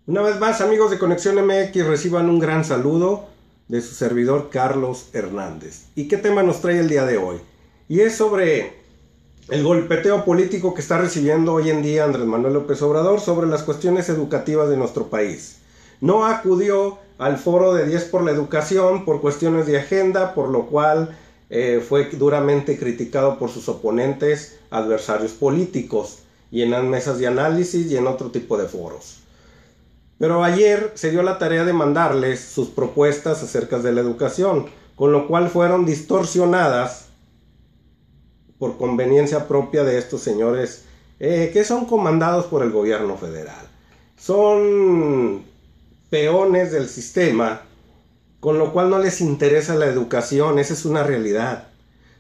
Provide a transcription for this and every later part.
Una vez más, amigos de Conexión MX, reciban un gran saludo de su servidor Carlos Hernández. ¿Y qué tema nos trae el día de hoy? Y es sobre el golpeteo político que está recibiendo hoy en día Andrés Manuel López Obrador sobre las cuestiones educativas de nuestro país. No acudió al foro de 10 por la educación por cuestiones de agenda, por lo cual fue duramente criticado por sus oponentes, adversarios políticos, y en las mesas de análisis y en otro tipo de foros. Pero ayer se dio la tarea de mandarles sus propuestas acerca de la educación, con lo cual fueron distorsionadas por conveniencia propia de estos señores que son comandados por el gobierno federal. Son peones del sistema, con lo cual no les interesa la educación, esa es una realidad.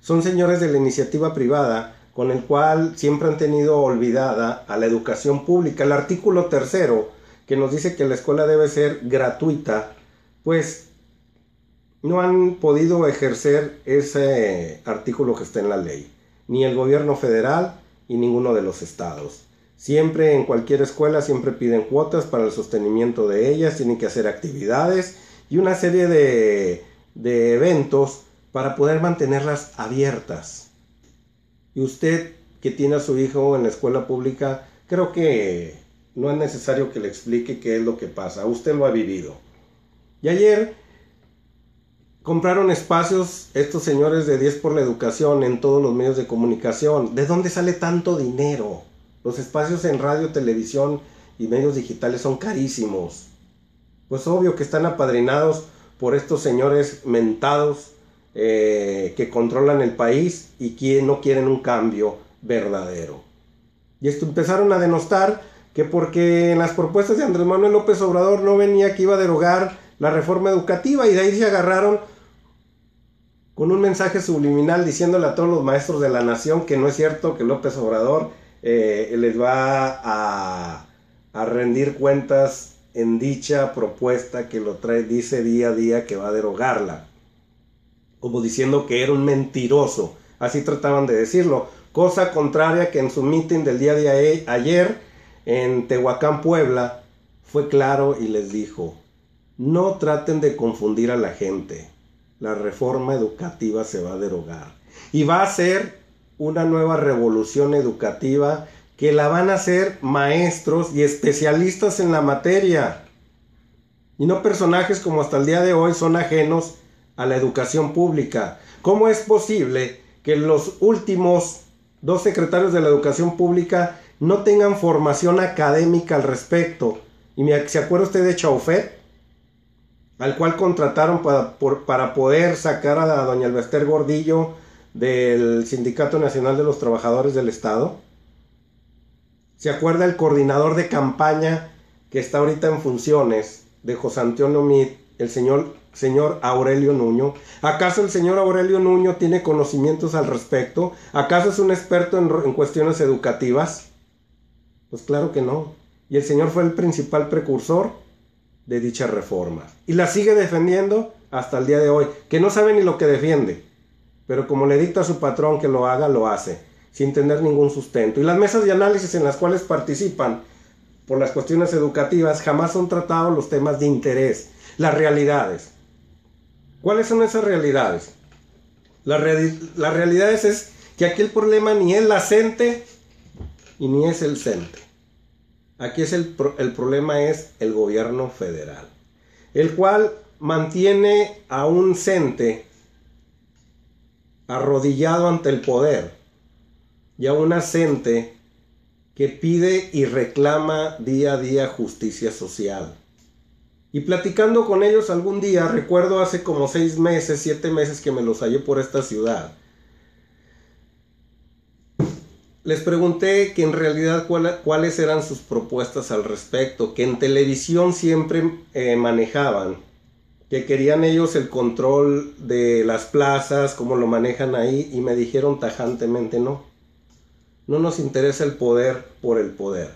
Son señores de la iniciativa privada, con el cual siempre han tenido olvidada a la educación pública. El artículo tercero, que nos dice que la escuela debe ser gratuita, pues no han podido ejercer ese artículo que está en la ley, ni el gobierno federal y ninguno de los estados. Siempre en cualquier escuela siempre piden cuotas para el sostenimiento de ellas, tienen que hacer actividades y una serie de eventos para poder mantenerlas abiertas. Y usted que tiene a su hijo en la escuela pública, creo que no es necesario que le explique qué es lo que pasa, usted lo ha vivido. Y ayer compraron espacios estos señores de 10 por la educación en todos los medios de comunicación. ¿De dónde sale tanto dinero? Los espacios en radio, televisión y medios digitales son carísimos. Pues obvio que están apadrinados por estos señores mentados que controlan el país y que no quieren un cambio verdadero. Y esto empezaron a denostar que porque en las propuestas de Andrés Manuel López Obrador no venía que iba a derogar la reforma educativa, y de ahí se agarraron con un mensaje subliminal diciéndole a todos los maestros de la nación que no es cierto, que López Obrador les va a rendir cuentas en dicha propuesta que lo trae, dice día a día que va a derogarla, como diciendo que era un mentiroso, así trataban de decirlo, cosa contraria que en su meeting del día de ayer en Tehuacán, Puebla, fue claro y les dijo: no traten de confundir a la gente, la reforma educativa se va a derogar y va a ser una nueva revolución educativa que la van a hacer maestros y especialistas en la materia, y no personajes como hasta el día de hoy son ajenos a la educación pública. ¿Cómo es posible que los últimos dos secretarios de la educación pública no tengan formación académica al respecto? Y ¿se acuerda usted de Chaufet, al cual contrataron para poder sacar a doña Elbester Gordillo del Sindicato Nacional de los Trabajadores del Estado? ¿Se acuerda el coordinador de campaña que está ahorita en funciones de José Antonio Meade, el señor Aurelio Nuño? ¿Acaso el señor Aurelio Nuño tiene conocimientos al respecto? ¿Acaso es un experto en cuestiones educativas? Pues claro que no. Y el señor fue el principal precursor de dicha reforma y la sigue defendiendo hasta el día de hoy, que no sabe ni lo que defiende, pero como le dicta a su patrón que lo haga, lo hace, sin tener ningún sustento. Y las mesas de análisis en las cuales participan por las cuestiones educativas jamás son tratados los temas de interés, las realidades. ¿Cuáles son esas realidades? Las realidades es que aquí el problema ni es la CENTE y ni es el CENTE. Aquí es el problema es el gobierno federal, el cual mantiene a un CENTE arrodillado ante el poder y a una CENTE que pide y reclama día a día justicia social. Y platicando con ellos algún día, recuerdo hace como 6 meses, 7 meses que me los hallé por esta ciudad, les pregunté que en realidad cuáles eran sus propuestas al respecto, que en televisión siempre manejaban, que querían ellos el control de las plazas, cómo lo manejan ahí, y me dijeron tajantemente: no nos interesa el poder por el poder,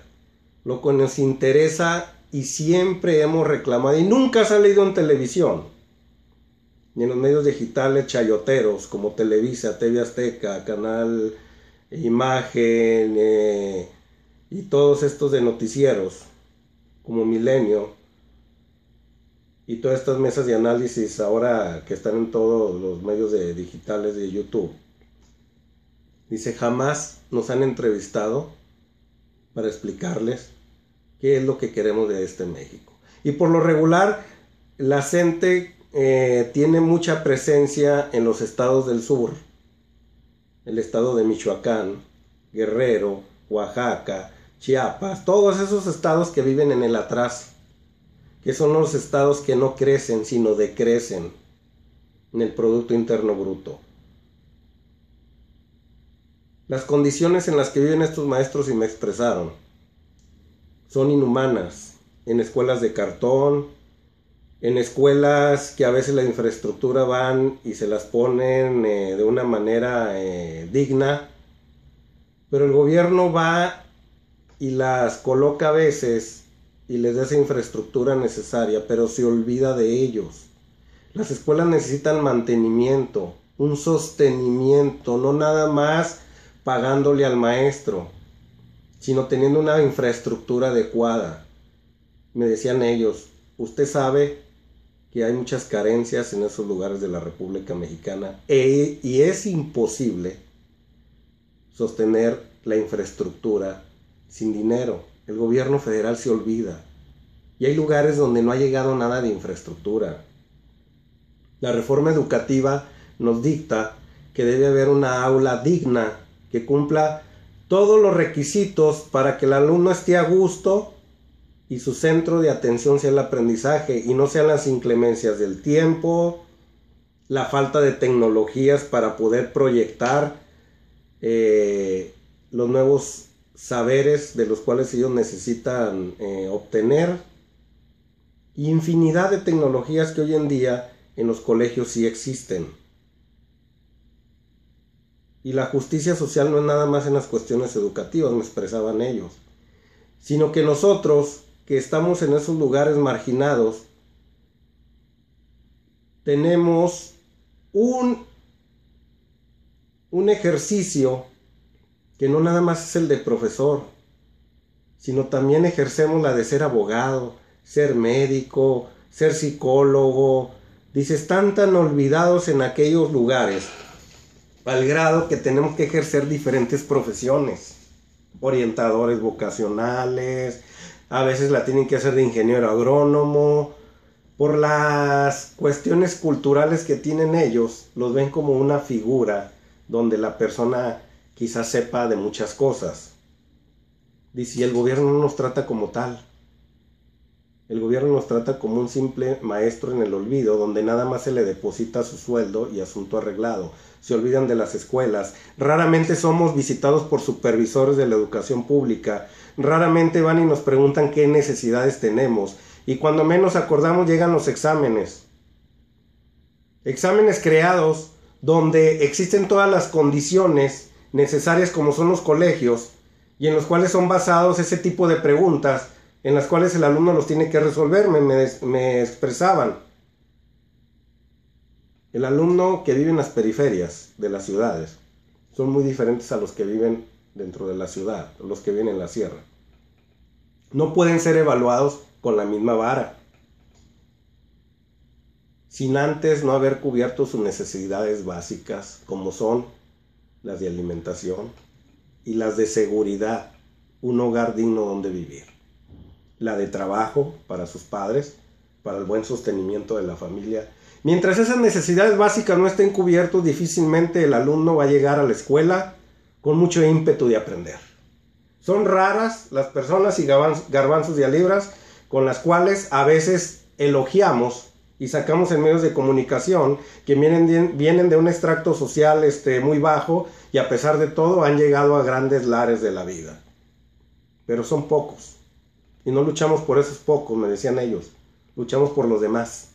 lo que nos interesa y siempre hemos reclamado, y nunca ha salido en televisión, ni en los medios digitales chayoteros como Televisa, TV Azteca, Canal Imagen y todos estos de noticieros, como Milenio y todas estas mesas de análisis ahora que están en todos los medios digitales de YouTube, dice, jamás nos han entrevistado para explicarles qué es lo que queremos de este México. Y por lo regular, la gente tiene mucha presencia en los estados del sur, el estado de Michoacán, Guerrero, Oaxaca, Chiapas, todos esos estados que viven en el atrás, que son los estados que no crecen, sino decrecen en el Producto Interno Bruto. Las condiciones en las que viven estos maestros, y me expresaron, son inhumanas. En escuelas de cartón, en escuelas que a veces la infraestructura van y se las ponen de una manera digna, pero el gobierno va y las coloca a veces y les da esa infraestructura necesaria, pero se olvida de ellos. Las escuelas necesitan mantenimiento, un sostenimiento, no nada más pagándole al maestro, sino teniendo una infraestructura adecuada. Me decían ellos, usted sabe que hay muchas carencias en esos lugares de la República Mexicana y es imposible sostener la infraestructura sin dinero. El gobierno federal se olvida y hay lugares donde no ha llegado nada de infraestructura. La reforma educativa nos dicta que debe haber una aula digna que cumpla todos los requisitos para que el alumno esté a gusto y su centro de atención sea el aprendizaje y no sean las inclemencias del tiempo, la falta de tecnologías para poder proyectar los nuevos saberes de los cuales ellos necesitan obtener, y infinidad de tecnologías que hoy en día en los colegios sí existen. Y la justicia social no es nada más en las cuestiones educativas, me expresaban ellos, sino que nosotros que estamos en esos lugares marginados tenemos un ejercicio que no nada más es el de profesor, sino también ejercemos la de ser abogado, ser médico, ser psicólogo. Dice, están tan olvidados en aquellos lugares, al grado que tenemos que ejercer diferentes profesiones, orientadores vocacionales, a veces la tienen que hacer de ingeniero agrónomo. Por las cuestiones culturales que tienen ellos, los ven como una figura donde la persona quizás sepa de muchas cosas. Dice, y el gobierno no nos trata como tal. El gobierno nos trata como un simple maestro en el olvido, donde nada más se le deposita su sueldo y asunto arreglado. Se olvidan de las escuelas. Raramente somos visitados por supervisores de la educación pública. Raramente van y nos preguntan qué necesidades tenemos. Y cuando menos acordamos llegan los exámenes. Exámenes creados donde existen todas las condiciones necesarias como son los colegios y en los cuales son basados ese tipo de preguntas en las cuales el alumno los tiene que resolver. Me expresaban. El alumno que vive en las periferias de las ciudades son muy diferentes a los que viven dentro de la ciudad, los que viven en la sierra. No pueden ser evaluados con la misma vara, sin antes no haber cubierto sus necesidades básicas, como son las de alimentación y las de seguridad, un hogar digno donde vivir, la de trabajo para sus padres, para el buen sostenimiento de la familia. Mientras esas necesidades básicas no estén cubiertas, difícilmente el alumno va a llegar a la escuela con mucho ímpetu de aprender. Son raras las personas y garbanzos de a libras con las cuales a veces elogiamos y sacamos en medios de comunicación que vienen de un extracto social muy bajo y a pesar de todo han llegado a grandes lares de la vida. Pero son pocos. Y no luchamos por esos pocos, me decían ellos. Luchamos por los demás.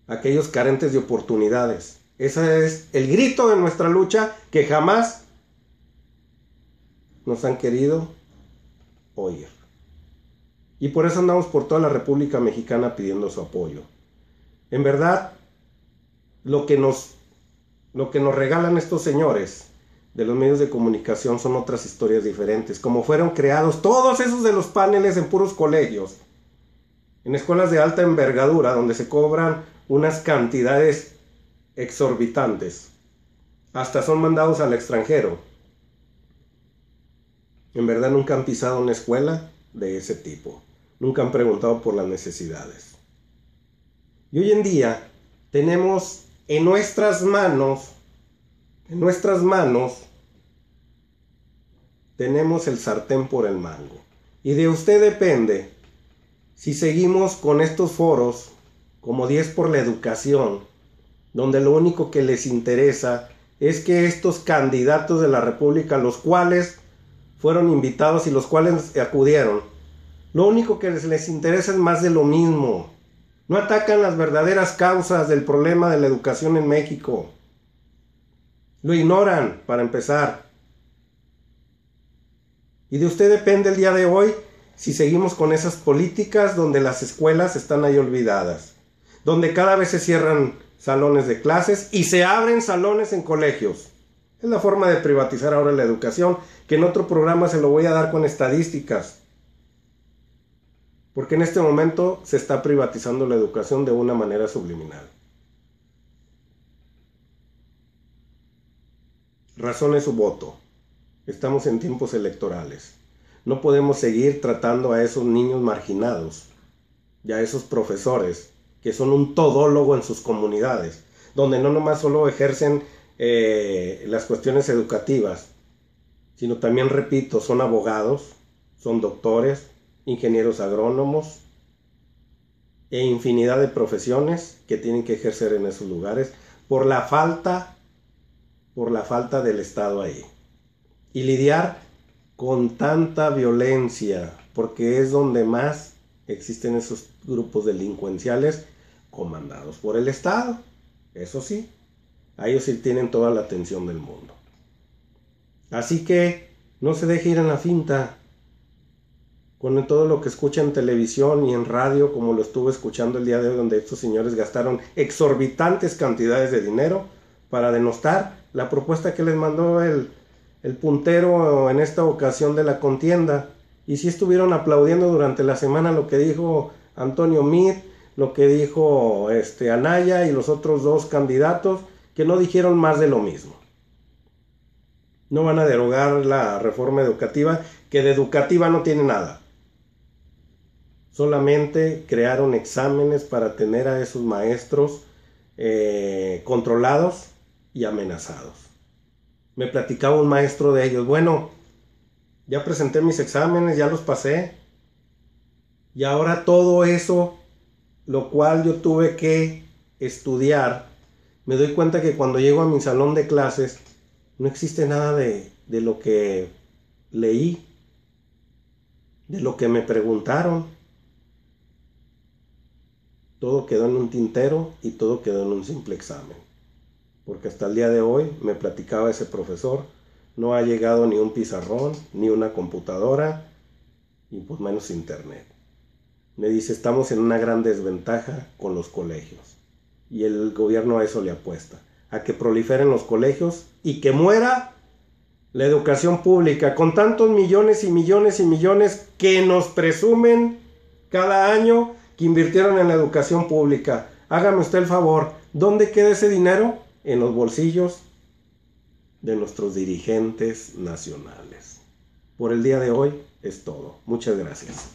Aquellos carentes de oportunidades. Ese es el grito de nuestra lucha que jamás nos han querido oír. Y por eso andamos por toda la República Mexicana pidiendo su apoyo. En verdad, lo que nos regalan estos señores de los medios de comunicación son otras historias diferentes. Como fueron creados todos esos de los paneles en puros colegios, en escuelas de alta envergadura, donde se cobran unas cantidades exorbitantes. Hasta son mandados al extranjero. En verdad nunca han pisado una escuela de ese tipo. Nunca han preguntado por las necesidades. Y hoy en día tenemos en nuestras manos, tenemos el sartén por el mango. Y de usted depende si seguimos con estos foros como 10 por la educación, donde lo único que les interesa es que estos candidatos de la República, los cuales fueron invitados y los cuales acudieron, lo único que les interesa es más de lo mismo. No atacan las verdaderas causas del problema de la educación en México. Lo ignoran, para empezar. Y de usted depende el día de hoy si seguimos con esas políticas donde las escuelas están ahí olvidadas, donde cada vez se cierran salones de clases y se abren salones en colegios. Es la forma de privatizar ahora la educación, que en otro programa se lo voy a dar con estadísticas. Porque en este momento se está privatizando la educación de una manera subliminal. Razón es su voto. Estamos en tiempos electorales. No podemos seguir tratando a esos niños marginados y a esos profesores que son un todólogo en sus comunidades, donde no nomás solo ejercen las cuestiones educativas, sino también, repito, son abogados, son doctores, ingenieros agrónomos e infinidad de profesiones que tienen que ejercer en esos lugares por la falta del Estado ahí. Y lidiar con tanta violencia, porque es donde más existen esos grupos delincuenciales comandados por el Estado. Eso sí, a ellos sí tienen toda la atención del mundo. Así que no se deje ir en la finta con todo lo que escucha en televisión y en radio, como lo estuve escuchando el día de hoy, donde estos señores gastaron exorbitantes cantidades de dinero para denostar la propuesta que les mandó el puntero en esta ocasión de la contienda. Y sí estuvieron aplaudiendo durante la semana lo que dijo Antonio Meade, lo que dijo Anaya y los otros dos candidatos, que no dijeron más de lo mismo. No van a derogar la reforma educativa, que de educativa no tiene nada. Solamente crearon exámenes para tener a esos maestros controlados y amenazados. Me platicaba un maestro de ellos: bueno, ya presenté mis exámenes, ya los pasé, y ahora todo eso, lo cual yo tuve que estudiar, me doy cuenta que cuando llego a mi salón de clases no existe nada de lo que leí, de lo que me preguntaron. Todo quedó en un tintero y todo quedó en un simple examen. Porque hasta el día de hoy, me platicaba ese profesor, no ha llegado ni un pizarrón, ni una computadora, y pues menos internet. Me dice: estamos en una gran desventaja con los colegios. Y el gobierno a eso le apuesta, a que proliferen los colegios y que muera la educación pública, con tantos millones y millones y millones que nos presumen cada año que invirtieron en la educación pública. Hágame usted el favor, ¿dónde queda ese dinero? En los bolsillos de nuestros dirigentes nacionales. Por el día de hoy es todo. Muchas gracias.